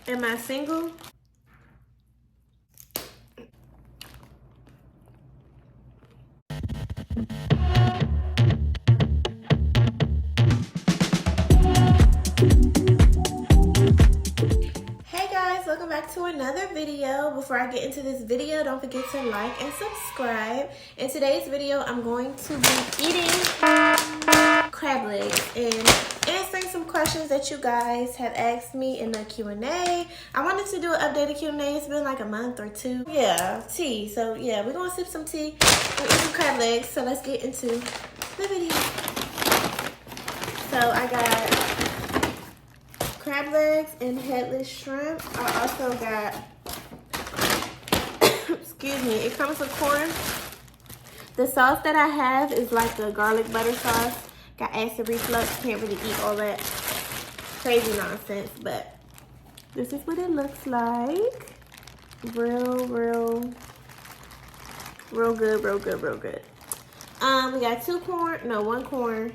Am I single? Hey guys, welcome back to another video. Before I get into this video, don't forget to like and subscribe. In today's video, I'm going to be eating crab legs and answering some questions that you guys have asked me in the Q&A. I wanted to do an updated Q&A. It's been like a month or two. Yeah, tea. So yeah, we're gonna sip some tea and eat some crab legs. So let's get into the video. So I got crab legs and headless shrimp. I also got, excuse me, it comes with corn. The sauce that I have is like a garlic butter sauce. Got acid reflux, can't really eat all that crazy nonsense, but this is what it looks like. Real good. We got one corn,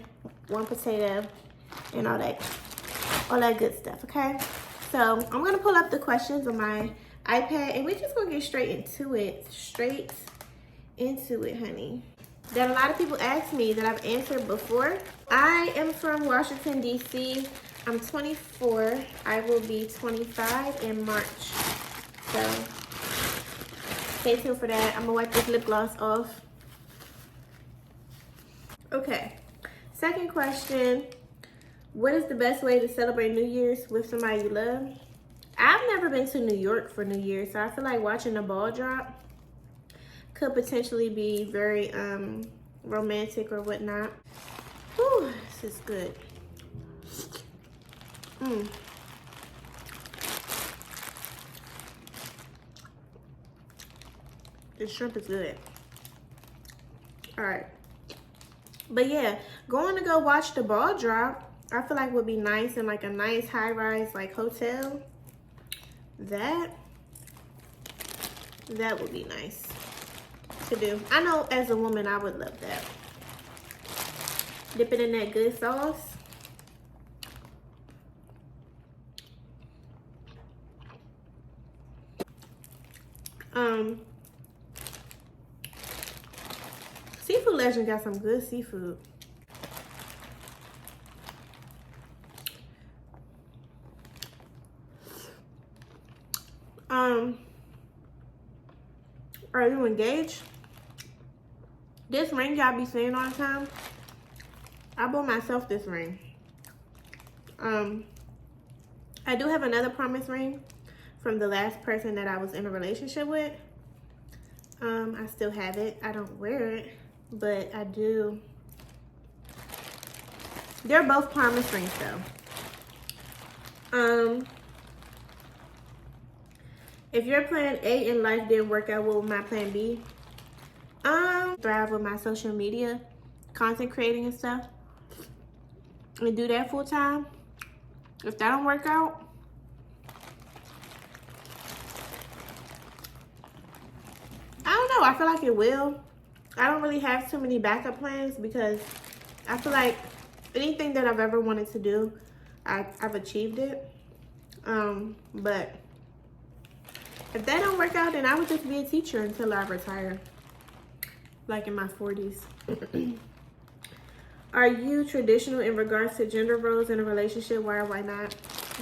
one potato, and all that good stuff, okay? So I'm gonna pull up the questions on my iPad and we're just gonna get straight into it, honey. That a lot of people ask me that I've answered before. I am from Washington, D.C. I'm 24. I will be 25 in March. So stay tuned for that. I'm gonna wipe this lip gloss off. Okay, second question. What is the best way to celebrate New Year's with somebody you love? I've never been to New York for New Year's, so I feel like watching the ball drop could potentially be very romantic or whatnot. Whew, this is good. This shrimp is good. All right. But yeah, going to go watch the ball drop, I feel like would be nice in like a nice high-rise like hotel. That would be nice to do. I know as a woman I would love that. Dip it in that good sauce. Seafood Legend got some good seafood. Are you engaged? This ring y'all be saying all the time, I bought myself this ring. I do have another promise ring from the last person that I was in a relationship with. I still have it. I don't wear it, but I do. They're both promise rings though. If your plan A in life didn't work out, what would my plan B? Thrive with my social media, content creating and stuff, and do that full time. If that don't work out, I don't know. I feel like it will. I don't really have too many backup plans because I feel like anything that I've ever wanted to do, I've achieved it. But if that don't work out, then I would just be a teacher until I retire, like in my 40s. Are you traditional in regards to gender roles in a relationship? Why or why not?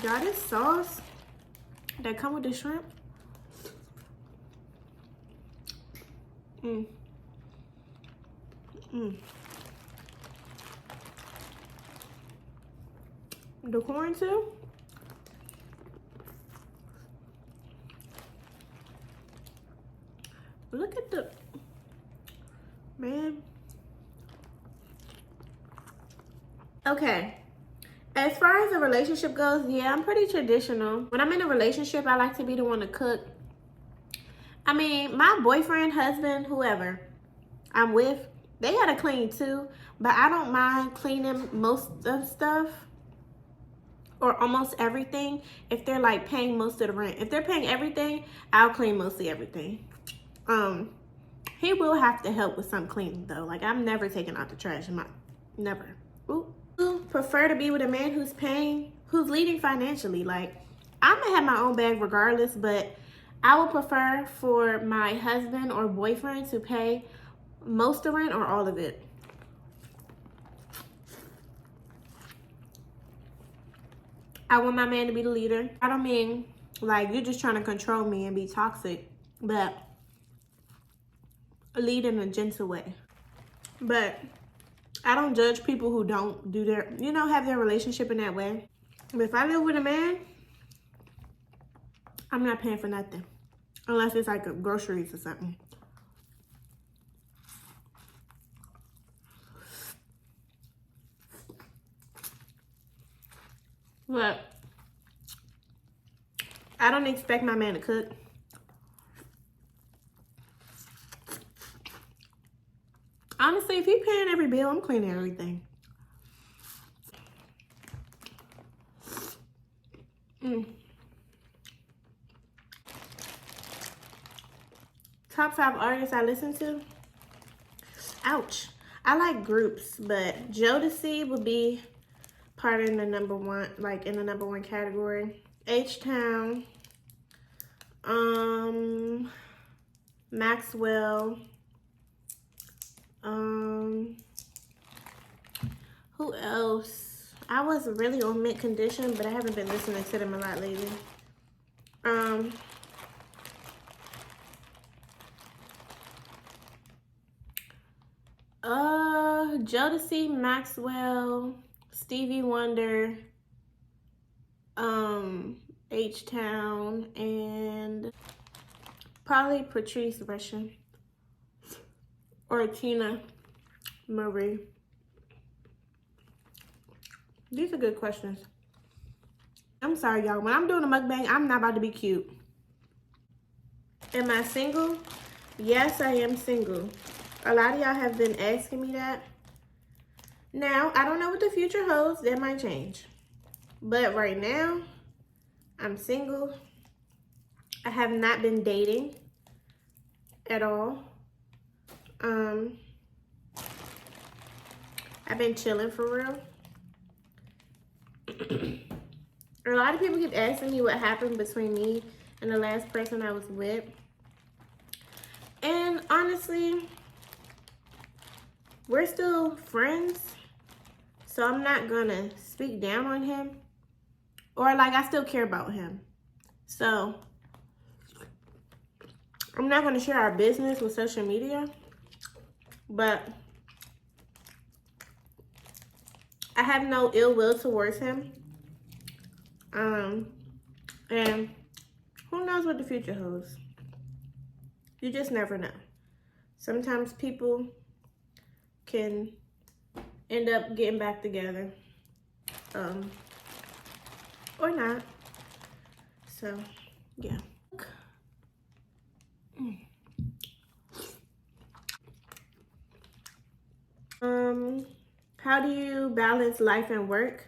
Y'all, this sauce that come with the shrimp. The corn too. Look at the, man. Okay, as far as the relationship goes, yeah, I'm pretty traditional. When I'm in a relationship, I like to be the one to cook. I mean, my boyfriend, husband, whoever I'm with, they gotta clean too, but I don't mind cleaning most of stuff or almost everything if they're like paying most of the rent. If they're paying everything, I'll clean mostly everything. He will have to help with some cleaning though. Like, I'm never taking out the trash in my, never. Ooh. Prefer to be with a man who's leading financially. Like, I'm gonna have my own bag regardless, but I would prefer for my husband or boyfriend to pay most of the rent or all of it. I want my man to be the leader. I don't mean like you're just trying to control me and be toxic, but lead in a gentle way. But I don't judge people who don't do their, you know, have their relationship in that way. But if I live with a man, I'm not paying for nothing. Unless it's like groceries or something. But I don't expect my man to cook. Honestly, if he's paying every bill, I'm cleaning everything. Top 5 artists I listen to. Ouch. I like groups, but Jodeci would be part in the number one, like in the number one category. H-Town, Maxwell, who else? I was really on Mint Condition, but I haven't been listening to them a lot lately. Jodeci, Maxwell, Stevie Wonder, H-Town, and probably Patrice Rushen or Tina Marie. These are good questions. I'm sorry, y'all. When I'm doing a mukbang, I'm not about to be cute. Am I single? Yes, I am single. A lot of y'all have been asking me that. Now, I don't know what the future holds. That might change. But right now, I'm single. I have not been dating at all. I've been chilling for real. A lot of people keep asking me what happened between me and the last person I was with. And honestly, we're still friends. So I'm not gonna speak down on him. Or like I still care about him. So I'm not gonna share our business with social media. But I have no ill will towards him. And who knows what the future holds? You just never know. Sometimes people can end up getting back together. Or not. So, yeah. How do you balance life and work?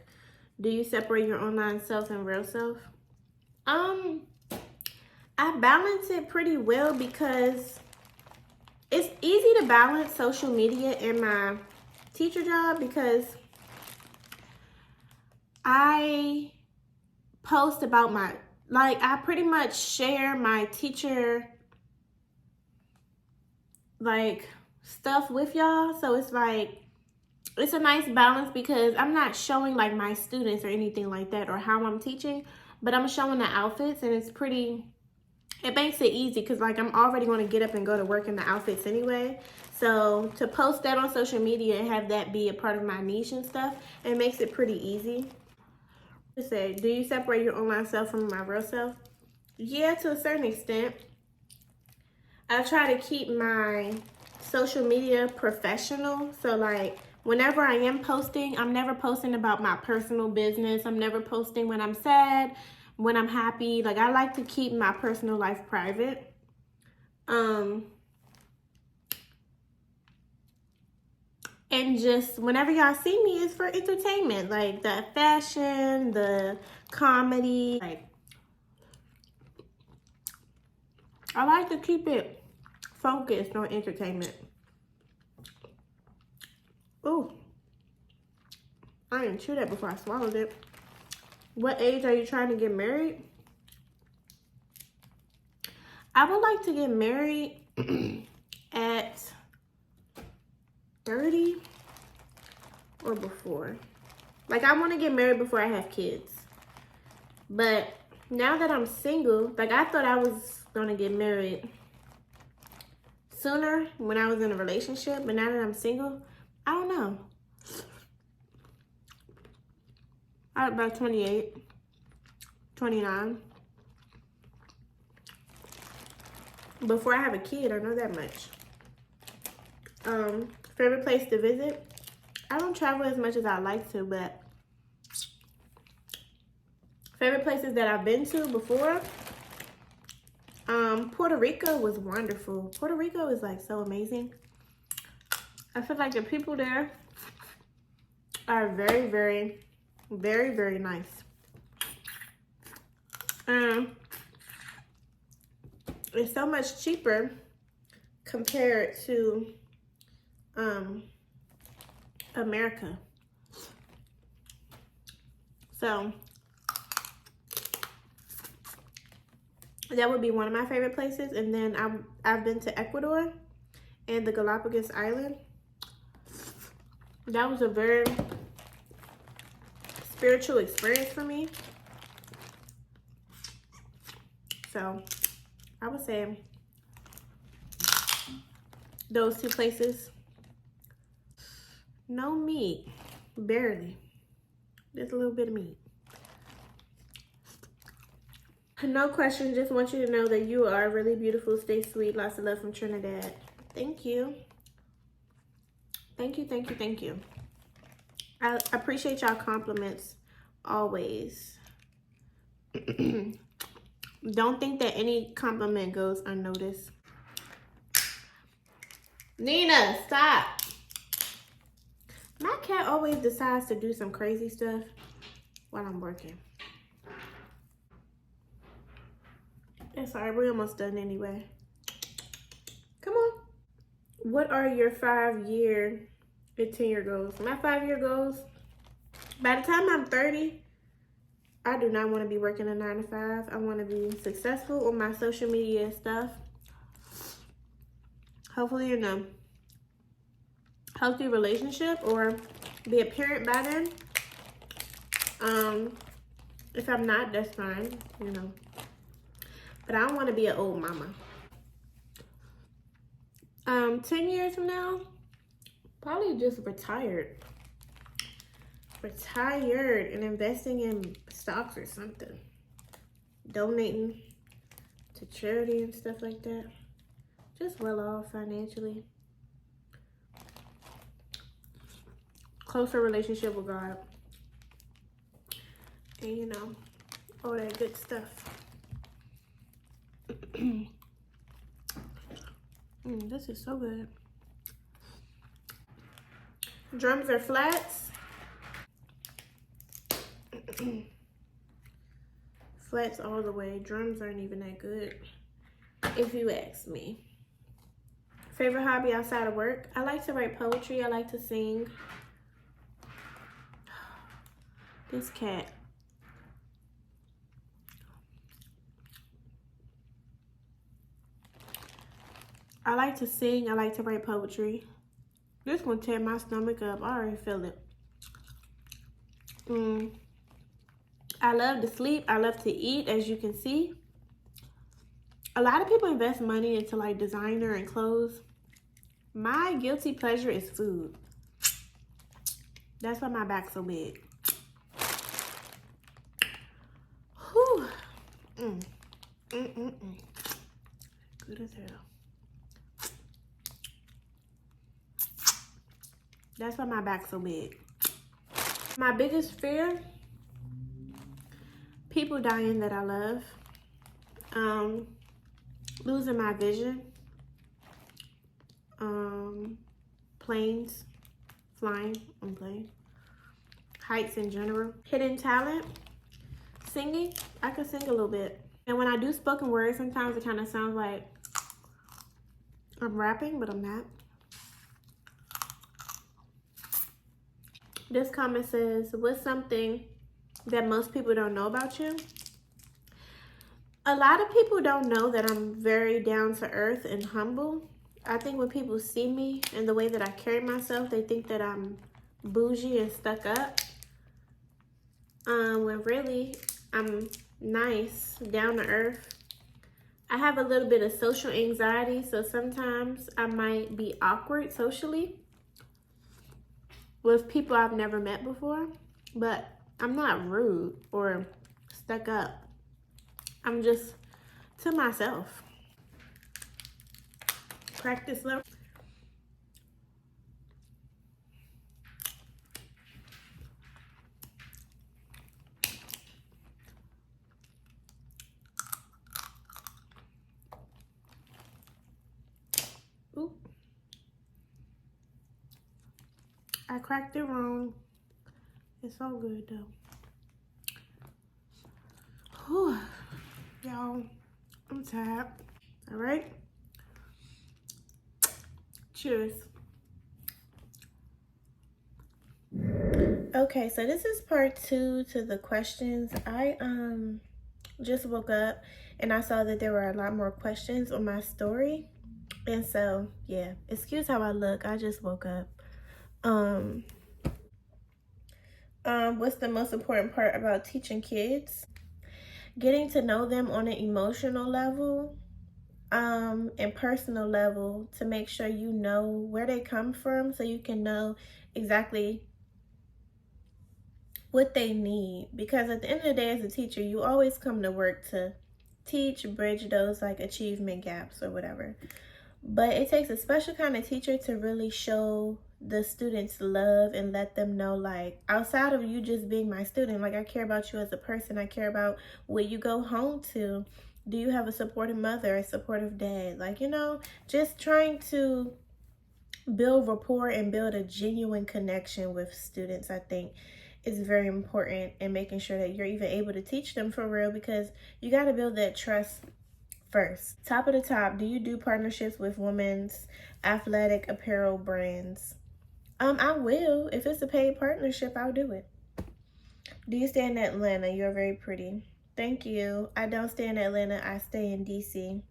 Do you separate your online self and real self? I balance it pretty well because it's easy to balance social media and my teacher job because I post about I pretty much share my teacher stuff with y'all. So it's it's a nice balance because I'm not showing like my students or anything like that or how I'm teaching, but I'm showing the outfits, and it makes it easy because like I'm already going to get up and go to work in the outfits anyway. So to post that on social media and have that be a part of my niche and stuff, it makes it pretty easy. To say, do you separate your online self from my real self? Yeah, to a certain extent. I try to keep my social media professional. So like whenever I am posting, I'm never posting about my personal business. I'm never posting when I'm sad, when I'm happy. Like I like to keep my personal life private. And just whenever y'all see me, it's for entertainment. Like the fashion, the comedy. Like I like to keep it focused on entertainment. Ooh. I didn't chew that before I swallowed it. What age are you trying to get married? I would like to get married at 30 or before. Like, I want to get married before I have kids. But now that I'm single, like, I thought I was going to get married sooner when I was in a relationship. But now that I'm single, I don't know. About 28, 29. Before I have a kid, I know that much. Favorite place to visit? I don't travel as much as I like to, but favorite places that I've been to before, Puerto Rico was wonderful. Puerto Rico is like so amazing. I feel like the people there are very, very, very, very nice. It's so much cheaper compared to America. So that would be one of my favorite places. And then I've been to Ecuador and the Galapagos Island. That was a very spiritual experience for me. So I would say those two places. No meat, barely. Just a little bit of meat. No question, just want you to know that you are really beautiful. Stay sweet. Lots of love from Trinidad. Thank you. Thank you, thank you, thank you. I appreciate y'all compliments always. Don't think that any compliment goes unnoticed. Nina, stop. My cat always decides to do some crazy stuff while I'm working. It's alright, we're almost done anyway. Come on. What are your 5-year and 10-year goals? My 5-year goals, by the time I'm 30, I do not want to be working a 9-to-5. I want to be successful on my social media stuff. Hopefully in a healthy relationship or be a parent by then. If I'm not, that's fine, you know. But I don't want to be an old mama. 10 years from now, probably just retired. Retired and investing in stocks or something. Donating to charity and stuff like that. Just well off financially. Closer relationship with God. And you know, all that good stuff. This is so good. Drums or flats? Flats all the way. Drums aren't even that good, if you ask me. Favorite hobby outside of work? I like to write poetry. I like to sing. This cat. I like to sing. I like to write poetry. This gonna tear my stomach up. I already feel it. I love to sleep. I love to eat, as you can see. A lot of people invest money into like designer and clothes. My guilty pleasure is food. That's why my back's so big. Whew. Good as hell. That's why my back's so big. My biggest fear, people dying that I love. Losing my vision. Planes, flying on plane. Heights in general. Hidden talent, singing. I could sing a little bit. And when I do spoken word, sometimes it kind of sounds like I'm rapping, but I'm not. This comment says, what's something that most people don't know about you? A lot of people don't know that I'm very down to earth and humble. I think when people see me and the way that I carry myself, they think that I'm bougie and stuck up. When really I'm nice, down to earth. I have a little bit of social anxiety, so sometimes I might be awkward socially with people I've never met before, but I'm not rude or stuck up. I'm just to myself. Practice love. Ooh. I cracked it wrong. It's all good though. Whew. Y'all, I'm tired. All right. Cheers. Okay, so this is part 2 to the questions. I just woke up and I saw that there were a lot more questions on my story. And so, yeah, excuse how I look. I just woke up. What's the most important part about teaching kids? Getting to know them on an emotional level, and personal level, to make sure you know where they come from, so you can know exactly what they need. Because at the end of the day, as a teacher, you always come to work to teach, bridge those like achievement gaps or whatever. But it takes a special kind of teacher to really show the students love and let them know, like, outside of you just being my student, like, I care about you as a person. I care about where you go home to. Do you have a supportive mother, a supportive dad? Like, you know, just trying to build rapport and build a genuine connection with students, I think, is very important, and making sure that you're even able to teach them for real, because you got to build that trust first. Top of the top, do you do partnerships with women's athletic apparel brands? I will. If it's a paid partnership, I'll do it. Do you stay in Atlanta? You're very pretty. Thank you. I don't stay in Atlanta. I stay in DC.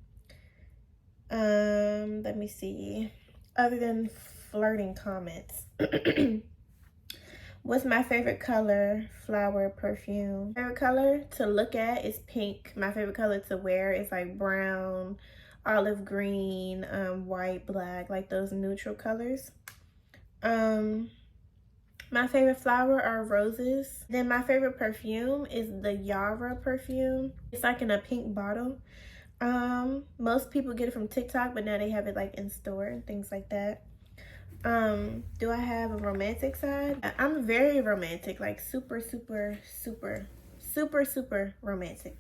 Let me see. Other than flirting comments. What's my favorite color? Flower, perfume. Favorite color to look at is pink. My favorite color to wear is like brown, olive green, white, black, like those neutral colors. My favorite flower are roses. Then my favorite perfume is the Yara perfume. It's like in a pink bottle. Most people get it from TikTok, but now they have it like in store and things like that. Do I have a romantic side? I'm very romantic, like super, super, super, super, super romantic.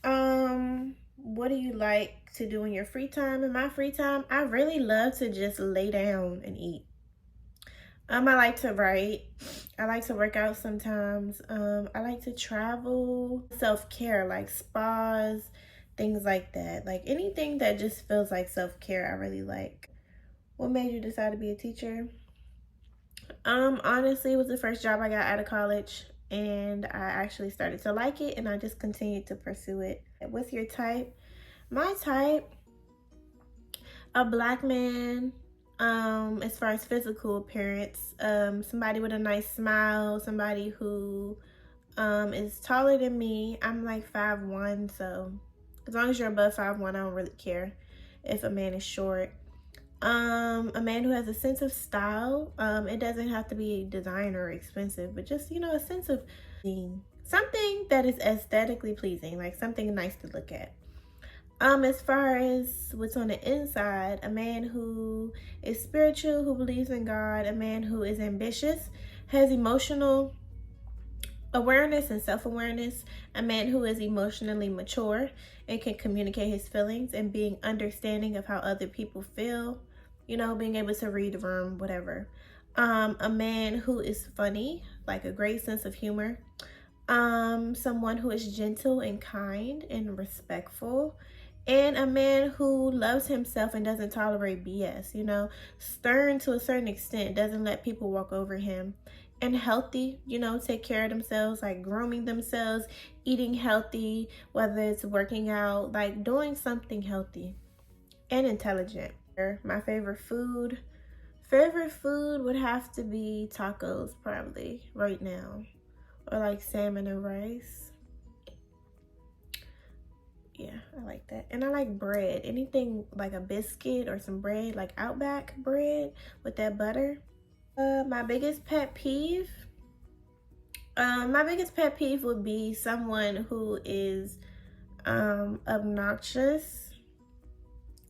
What do you like to do in your free time? In my free time, I really love to just lay down and eat. I like to write. I like to work out sometimes. I like to travel. Self-care, like spas, things like that. Like anything that just feels like self-care, I really like. What made you decide to be a teacher? Honestly, it was the first job I got out of college, and I actually started to like it, and I just continued to pursue it. What's your type? My type, a black man, as far as physical appearance, somebody with a nice smile, somebody who is taller than me. I'm like 5'1", so as long as you're above 5'1", I don't really care if a man is short. A man who has a sense of style. It doesn't have to be designer or expensive, but just, you know, a sense of something that is aesthetically pleasing, like something nice to look at. As far as what's on the inside, a man who is spiritual, who believes in God, a man who is ambitious, has emotional awareness and self-awareness, a man who is emotionally mature and can communicate his feelings and being understanding of how other people feel, you know, being able to read the room, whatever. A man who is funny, like a great sense of humor. Someone who is gentle and kind and respectful. And a man who loves himself and doesn't tolerate BS, you know, stern to a certain extent, doesn't let people walk over him. and healthy, you know, take care of themselves, like grooming themselves, eating healthy, whether it's working out, like doing something healthy and intelligent. My favorite food would have to be tacos probably right now, or like salmon and rice. Yeah, I like that. And I like bread, anything like a biscuit or some bread, like Outback bread with that butter. My biggest pet peeve would be someone who is obnoxious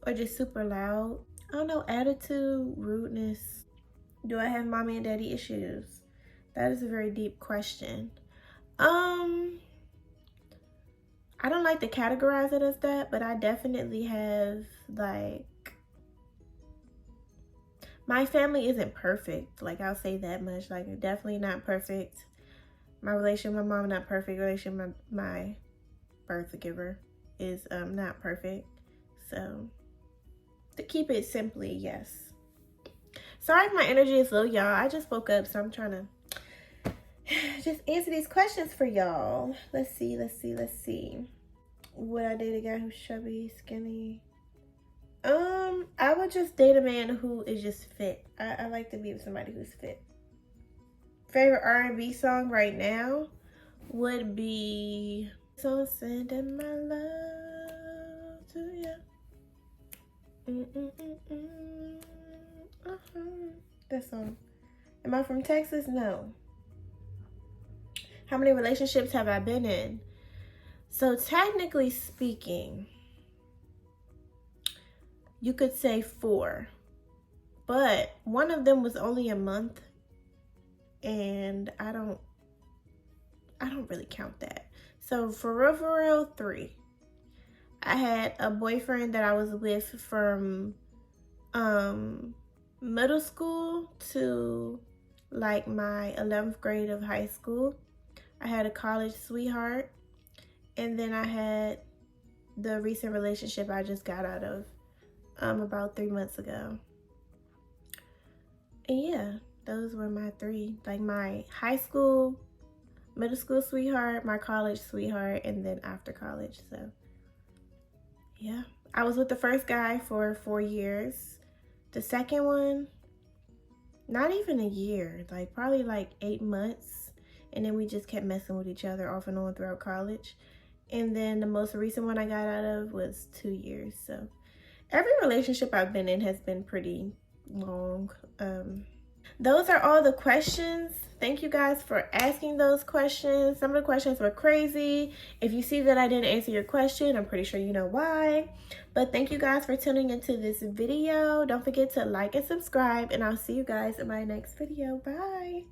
or just super loud. I don't know, attitude, rudeness. Do I have mommy and daddy issues? That is a very deep question. I don't like to categorize it as that, but I definitely have, like, my family isn't perfect. Like, I'll say that much. Like, definitely not perfect. My relationship with my mom, not perfect. Relationship with my birth giver is not perfect. So, to keep it simply, yes. Sorry if my energy is low, y'all. I just woke up, so I'm trying to just answer these questions for y'all. Let's see. Would I date a guy who's chubby, skinny? I would just date a man who is just fit. I like to be with somebody who's fit. Favorite R&B song right now would be "So Sending My Love to You." That song. Am I from Texas? No. How many relationships have I been in? So technically speaking, you could say 4, but one of them was only a month, and I don't really count that. So for real, 3. I had a boyfriend that I was with from middle school to like my 11th grade of high school. I had a college sweetheart, and then I had the recent relationship I just got out of about 3 months ago. And yeah, those were my 3. Like my high school, middle school sweetheart, my college sweetheart, and then after college. So yeah, I was with the first guy for 4 years. The second one, not even a year, like probably like 8 months. And then we just kept messing with each other off and on throughout college. And then the most recent one I got out of was 2 years. So every relationship I've been in has been pretty long. Those are all the questions. Thank you guys for asking those questions. Some of the questions were crazy. If you see that I didn't answer your question, I'm pretty sure you know why. But thank you guys for tuning into this video. Don't forget to like and subscribe, and I'll see you guys in my next video. Bye.